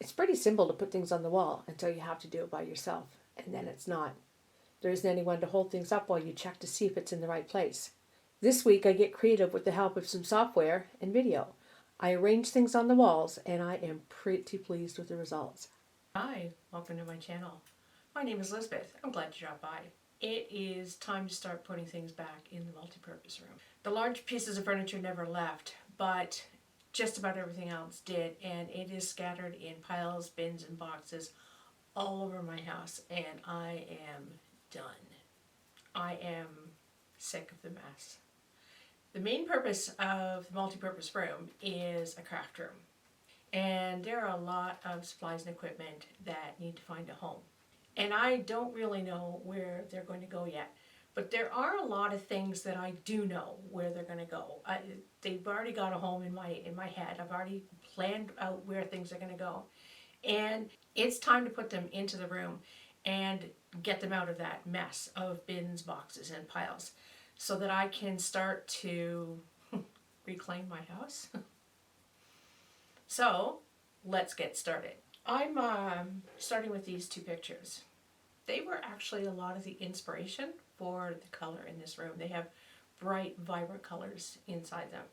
It's pretty simple to put things on the wall until you have to do it by yourself, and then it's not. There isn't anyone to hold things up while you check to see if it's in the right place. This week I get creative with the help of some software and video. I arrange things on the walls and I am pretty pleased with the results. Hi, welcome to my channel. My name is Elizabeth. I'm glad you dropped by. It is time to start putting things back in the multi-purpose room. The large pieces of furniture never left, but just about everything else did, and it is scattered in piles, bins, and boxes all over my house, and I am done. I am sick of the mess. The main purpose of the multi-purpose room is a craft room. And there are a lot of supplies and equipment that need to find a home. And I don't really know where they're going to go yet. But there are a lot of things that I do know where they're going to go. They've already got a home in my head. I've already planned out where things are going to go. And it's time to put them into the room and get them out of that mess of bins, boxes, and piles so that I can start to reclaim my house. So, let's get started. I'm starting with these two pictures. They were actually a lot of the inspiration for the color in this room. They have bright, vibrant colors inside them.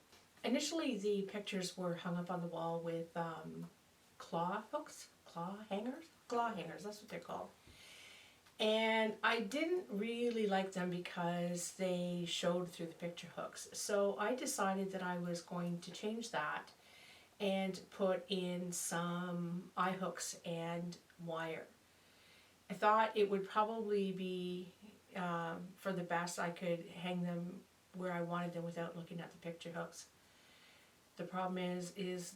Initially, the pictures were hung up on the wall with claw hangers, that's what they're called. And I didn't really like them because they showed through the picture hooks. So I decided that I was going to change that and put in some eye hooks and wire. I thought it would probably be for the best I could hang them where I wanted them without looking at the picture hooks. The problem is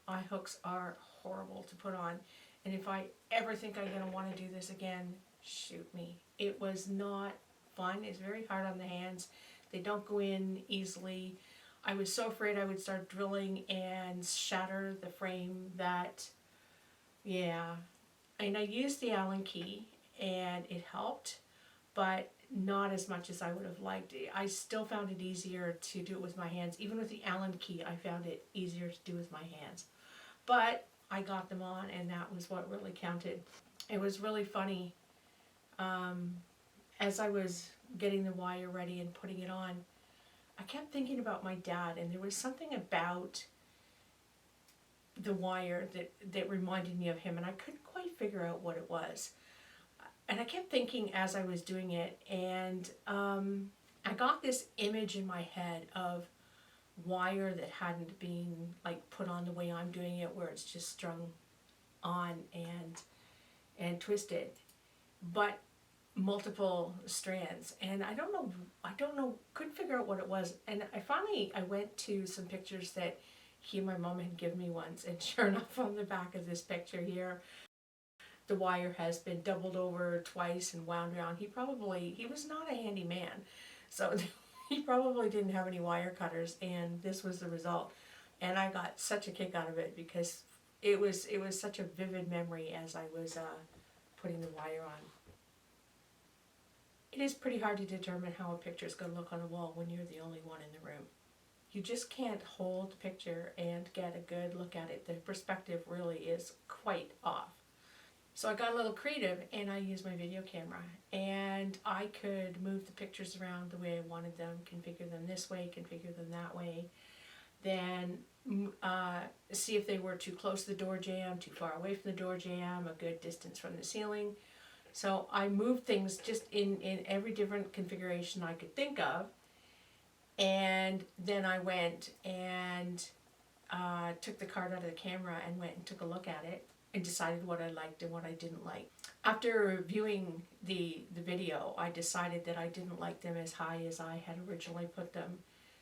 eye hooks are horrible to put on, and if I ever think I'm going to want to do this again, shoot me. It was not fun. It's very hard on the hands. They don't go in easily. I was so afraid I would start drilling and shatter the frame that, yeah. And I used the Allen key and it helped, but not as much as I would have liked. I still found it easier to do it with my hands. Even with the Allen key, I found it easier to do with my hands. But I got them on, and that was what really counted. It was really funny. As I was getting the wire ready and putting it on, I kept thinking about my dad, and there was something about the wire that reminded me of him, and I couldn't quite figure out what it was. And I kept thinking as I was doing it, and I got this image in my head of wire that hadn't been like put on the way I'm doing it, where it's just strung on and twisted, but multiple strands. And I don't know, couldn't figure out what it was. And I went to some pictures that he and my mom had given me once, and sure enough, on the back of this picture here, the wire has been doubled over twice and wound around. He was not a handy man, so he probably didn't have any wire cutters, and this was the result. And I got such a kick out of it because it was such a vivid memory as I was putting the wire on. It is pretty hard to determine how a picture is going to look on a wall when you're the only one in the room. You just can't hold the picture and get a good look at it. The perspective really is quite off. So I got a little creative and I used my video camera, and I could move the pictures around the way I wanted them, configure them this way, configure them that way, then see if they were too close to the door jamb, too far away from the door jamb, a good distance from the ceiling. So I moved things just in every different configuration I could think of, and then I went and took the card out of the camera and went and took a look at it and decided what I liked and what I didn't like. After viewing the video, I decided that I didn't like them as high as I had originally put them.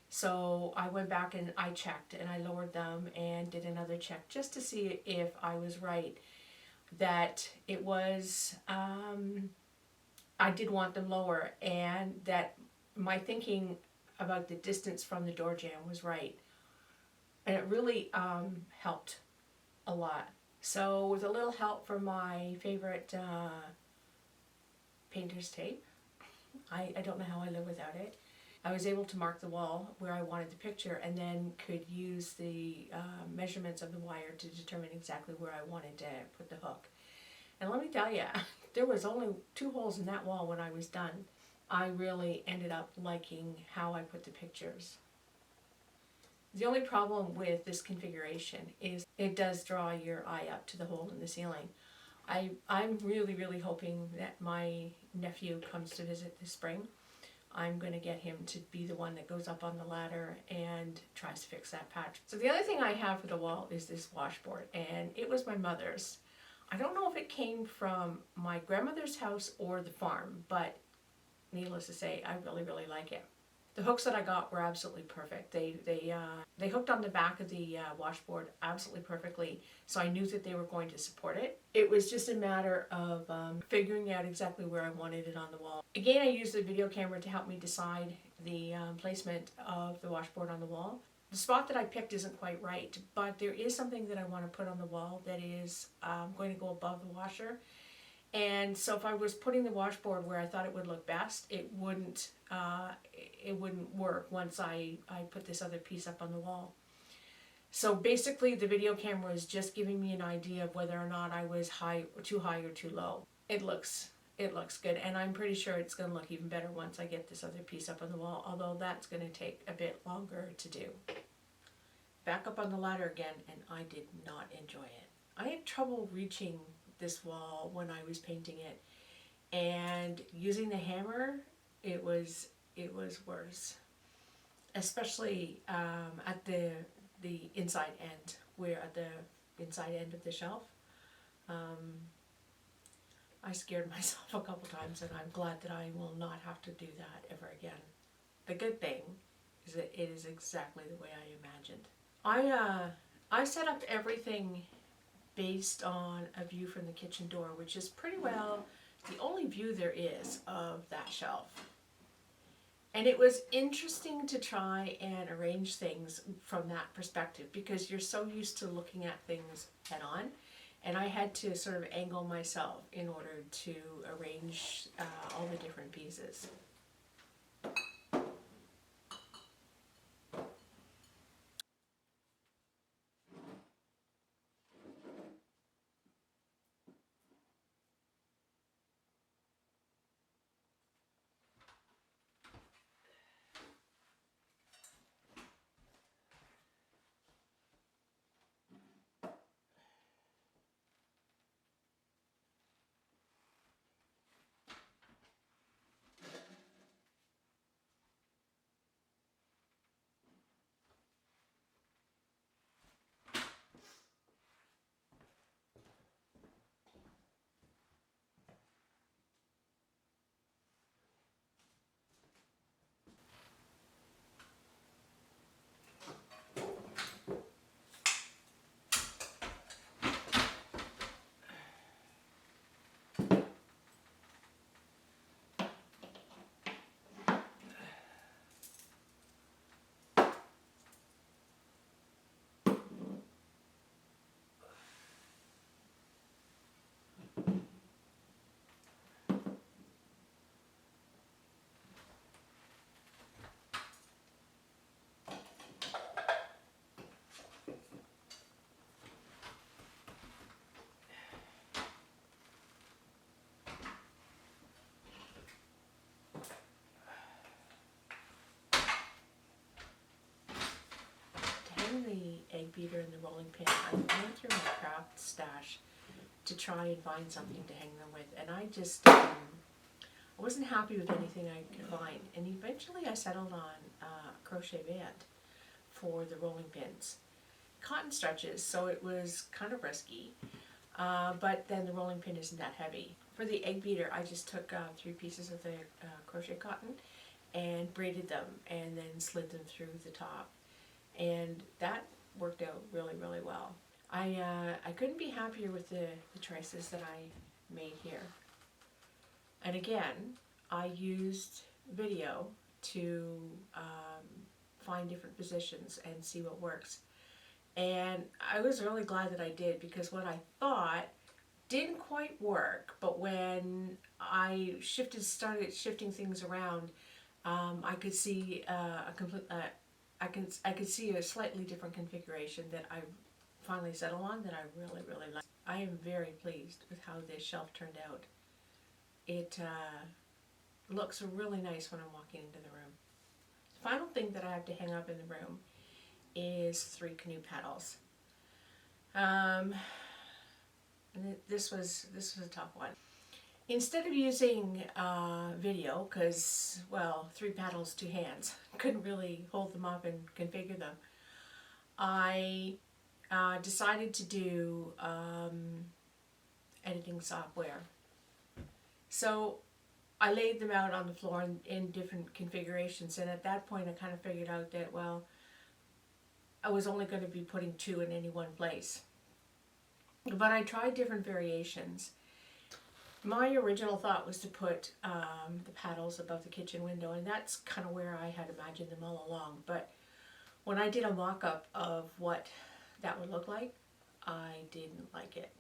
So I went back and I checked, and I lowered them and did another check just to see if I was right. That it was, I did want them lower, and that my thinking about the distance from the door jamb was right. And it really helped a lot. So with a little help from my favorite painter's tape, I don't know how I live without it, I was able to mark the wall where I wanted the picture, and then could use the measurements of the wire to determine exactly where I wanted to put the hook. And let me tell you, there was only 2 holes in that wall when I was done. I really ended up liking how I put the pictures. The only problem with this configuration is it does draw your eye up to the hole in the ceiling. I'm really hoping that my nephew comes to visit this spring. I'm going to get him to be the one that goes up on the ladder and tries to fix that patch. So the other thing I have for the wall is this washboard, and it was my mother's. I don't know if it came from my grandmother's house or the farm, but needless to say, I really like it. The hooks that I got were absolutely perfect. They hooked on the back of the washboard absolutely perfectly, so I knew that they were going to support it. It was just a matter of figuring out exactly where I wanted it on the wall. Again, I used the video camera to help me decide the placement of the washboard on the wall. The spot that I picked isn't quite right, but there is something that I want to put on the wall that is going to go above the washer. And so if I was putting the washboard where I thought it would look best, it wouldn't work once I put this other piece up on the wall. So basically the video camera is just giving me an idea of whether or not I was too high or too low. It looks good, and I'm pretty sure it's going to look even better once I get this other piece up on the wall, although that's going to take a bit longer to do. Back up on the ladder again, and I did not enjoy it. I had trouble reaching this wall when I was painting it, and using the hammer, it was worse, especially at the inside end, where at the inside end of the shelf. I scared myself a couple times, and I'm glad that I will not have to do that ever again. The good thing is that it is exactly the way I imagined. I set up everything based on a view from the kitchen door, which is pretty well the only view there is of that shelf. And it was interesting to try and arrange things from that perspective, because you're so used to looking at things head on, and I had to sort of angle myself in order to arrange all the different pieces. The egg beater and the rolling pin, I went through my craft stash to try and find something to hang them with, and I just I wasn't happy with anything I could find, and eventually I settled on a crochet band for the rolling pins. Cotton stretches, so it was kind of risky, but then the rolling pin isn't that heavy. For the egg beater, I just took 3 pieces of the crochet cotton and braided them, and then slid them through the top. And that worked out really well. I couldn't be happier with the choices that I made here. And again, I used video to find different positions and see what works. And I was really glad that I did, because what I thought didn't quite work, but when I started shifting things around, I could see I could see a slightly different configuration that I finally settled on that I really, really like. I am very pleased with how this shelf turned out. It looks really nice when I'm walking into the room. The final thing that I have to hang up in the room is 3 canoe paddles. And this was a tough one. Instead of using video, because, well, 3 paddles, 2 hands, couldn't really hold them up and configure them, I decided to do editing software. So I laid them out on the floor in different configurations, and at that point I kind of figured out that, well, I was only going to be putting 2 in any one place. But I tried different variations. My original thought was to put the paddles above the kitchen window, and that's kind of where I had imagined them all along. But when I did a mock-up of what that would look like, I didn't like it.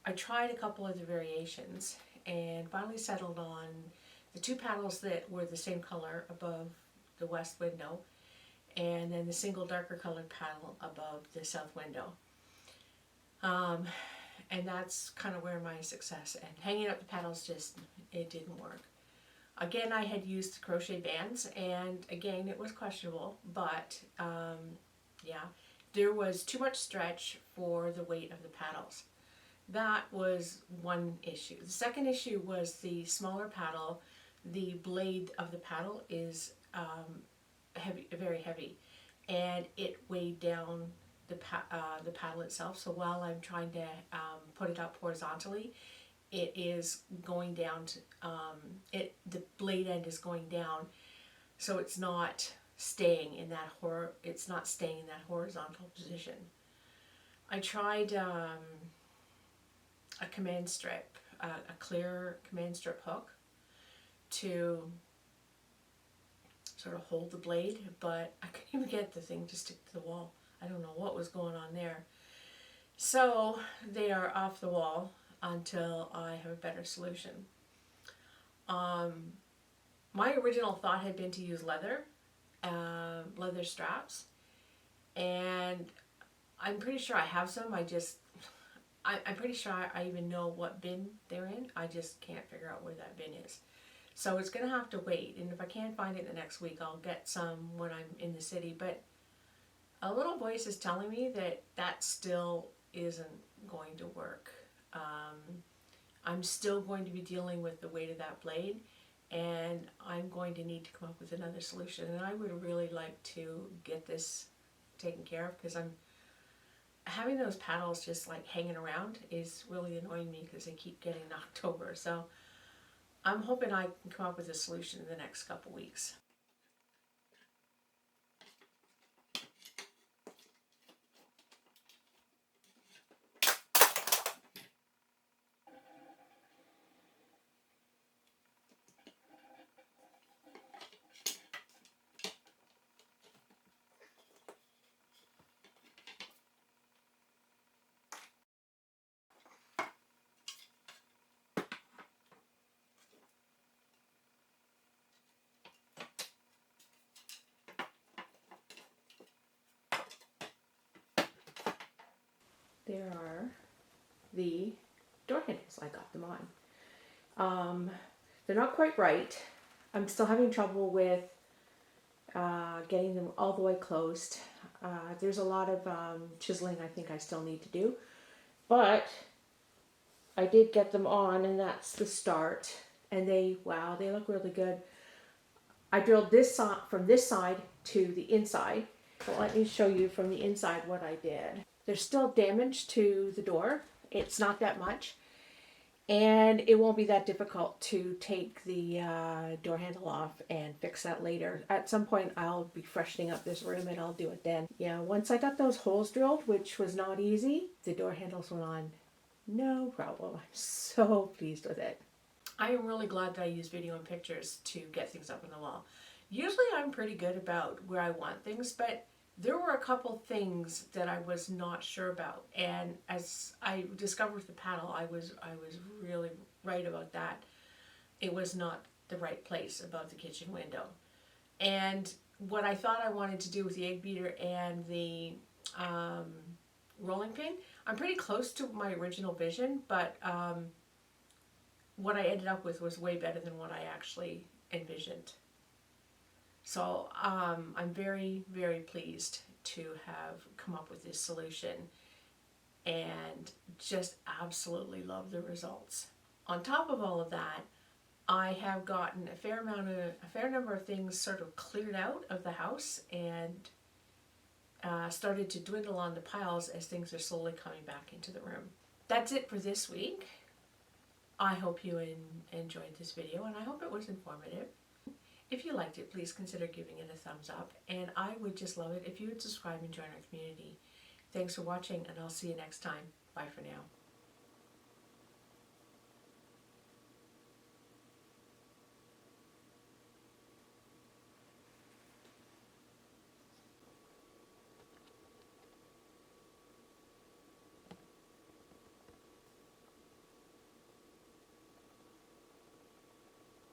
I tried a couple of the variations and finally settled on the 2 paddles that were the same color above the west window, and then the single darker colored paddle above the south window. And that's kind of where my success, and hanging up the paddles it didn't work. Again, I had used crochet bands, and again, it was questionable, but yeah, there was too much stretch for the weight of the paddles. That was one issue. The second issue was the smaller paddle. The blade of the paddle is heavy, very heavy, and it weighed down the paddle itself. So while I'm trying to put it up horizontally, it is going down to, the blade end is going down, so it's not staying in that horizontal position. I tried a command strip, a clear command strip hook to sort of hold the blade, but I couldn't even get the thing to stick to the wall. I don't know what was going on there. So they are off the wall until I have a better solution. My original thought had been to use leather straps, and I'm pretty sure I have some. I'm pretty sure I even know what bin they're in. I just can't figure out where that bin is. So it's going to have to wait, and if I can't find it the next week, I'll get some when I'm in the city. But a little voice is telling me that still isn't going to work. I'm still going to be dealing with the weight of that blade, and I'm going to need to come up with another solution. And I would really like to get this taken care of, because I'm having those paddles just like hanging around is really annoying me because they keep getting knocked over. So I'm hoping I can come up with a solution in the next couple weeks. There are the door handles. I got them on. They're not quite right. I'm still having trouble with getting them all the way closed. There's a lot of chiseling I think I still need to do. But I did get them on, and that's the start. And they look really good. I drilled this side from this side to the inside. So let me show you from the inside what I did. There's still damage to the door. It's not that much. And it won't be that difficult to take the door handle off and fix that later. At some point I'll be freshening up this room and I'll do it then. Yeah, once I got those holes drilled, which was not easy, the door handles went on no problem. I'm so pleased with it. I am really glad that I used video and pictures to get things up on the wall. Usually I'm pretty good about where I want things, but there were a couple things that I was not sure about, and as I discovered with the paddle, I was really right about that. it was not the right place above the kitchen window. And what I thought I wanted to do with the egg beater and the rolling pin, I'm pretty close to my original vision, but what I ended up with was way better than what I actually envisioned. So I'm very, very pleased to have come up with this solution and just absolutely love the results. On top of all of that, I have gotten a fair number of things sort of cleared out of the house and started to dwindle on the piles as things are slowly coming back into the room. That's it for this week. I hope you enjoyed this video, and I hope it was informative. If you liked it, please consider giving it a thumbs up, and I would just love it if you would subscribe and join our community. Thanks for watching, and I'll see you next time. Bye for now.